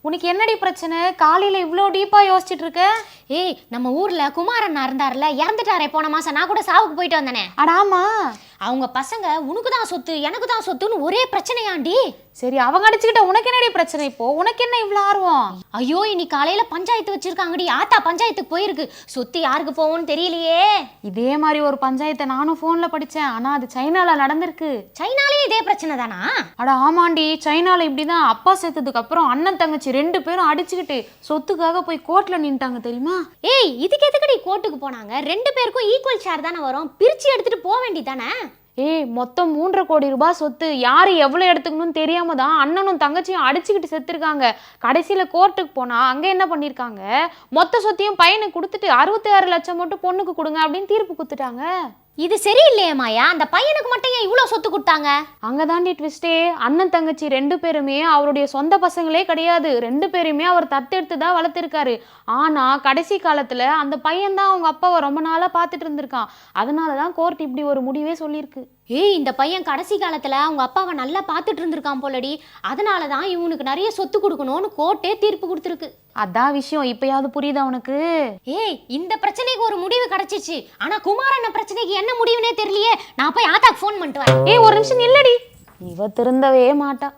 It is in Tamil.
உனக்கு என்னடி பிரச்சனை? காலையில இவ்ளோ டீப்பா யோசிச்சுட்டு இருக்க? ஏய், நம்ம ஊர்ல குமாரன் இருந்தார்ல, இறந்துட்டாரே போன மாசம். நான் கூட சாவுக்கு போயிட்டு வந்தனே. அடாமா, அவங்க பசங்க உனக்கு தான் சொத்து எனக்கு தான் சொத்துன்னு ஒரே பிரச்சனையாண்டி. சரி, அவங்க அடிச்சுக்கிட்ட உனக்கு என்னடி பிரச்சனை? இப்போ உனக்கு என்ன இவ்ளோ ஆர்வம்? ஐயோ, இன்னைக்கு காலையில பஞ்சாயத்து வச்சிருக்காங்கடி. ஆத்தா பஞ்சாயத்துக்கு போயிருக்கு. சொத்து யாருக்கு போகும்னு தெரியலையே. இதே மாதிரி ஒரு பஞ்சாயத்தை நானும் போன்ல படிச்சேன். ஆனா அது சைனால நடந்திருக்கு. சைனாலேயே இதே பிரச்சனை தானா? அட ஆமாண்டி, சைனால இப்படிதான். அப்பா செத்ததுக்கு அப்புறம் அண்ணன் தங்கச்சி 2 பேரும் அடிச்சுக்கிட்டு சொத்துக்காக போய் கோர்ட்ல நின்ட்டாங்க தெரியுமா? ஏய், இதுக்கு எதுக்குடி கோர்ட்டுக்கு போனாங்க? 2 பேருக்கும் ஈக்குவல் ஷேர் தானே வரும். பிரிச்சு எடுத்துட்டு போக வேண்டியதானே? ஏய், மொத்தம் 3.5 கோடி ரூபாய் சொத்து. யாரு எவ்வளவு எடுத்துக்கணும்னு தெரியாம தான் அண்ணனும் தங்கச்சியும் அடிச்சுக்கிட்டு செத்துருக்காங்க. கடைசியில கோர்ட்டுக்கு போனா அங்க என்ன பண்ணிருக்காங்க, மொத்த சொத்தையும் பையனுக்கு கொடுத்துட்டு 66 லட்சம் மட்டும் பொண்ணுக்கு கொடுங்க அப்படின்னு தீர்ப்பு கொடுத்துட்டாங்க. இது சரியில்லையே மாயா. அந்த பையனுக்கு மட்டும் ஏன் இவ்வளோ சொத்து கொடுத்தாங்க? அங்கதாண்டி ட்விஸ்டே. அண்ணன் தங்கச்சி 2 பேருமே அவருடைய சொந்த பசங்களே கிடையாது. 2 பேருமே அவர் தத்தெடுத்து தான் வளர்த்திருக்காரு. ஆனா கடைசி காலத்துல அந்த பையன் தான் அவங்க அப்பாவை ரொம்ப நாளா பார்த்துட்டு இருந்திருக்கான். அதனாலதான் கோர்ட் இப்படி ஒரு முடிவே சொல்லியிருக்கு. ஏய், இந்த பையன் கடைசி காலத்துல அவங்க அப்பாவை நல்லா பார்த்துட்டு இருந்திருக்கான் போலடி. அதனாலதான் இவனுக்கு நிறைய சொத்து கொடுக்கணும்னு கோர்ட்டே தீர்ப்பு கொடுத்துருக்கு. அதான் விஷயம். இப்பயாவது புரியுதா உனக்கு? ஏய், இந்த பிரச்சனைக்கு ஒரு முடிவு கிடைச்சிச்சு. ஆனா குமாரண்ண பிரச்சனைக்கு என்ன முடிவுனே தெரியலையே. நான் போய் ஆத்தாக்கு ஃபோன் பண்ணிட்டு வரேன். ஏய், ஒரு நிமிஷம் இல்லடி. இவ திருந்தவே மாட்டா.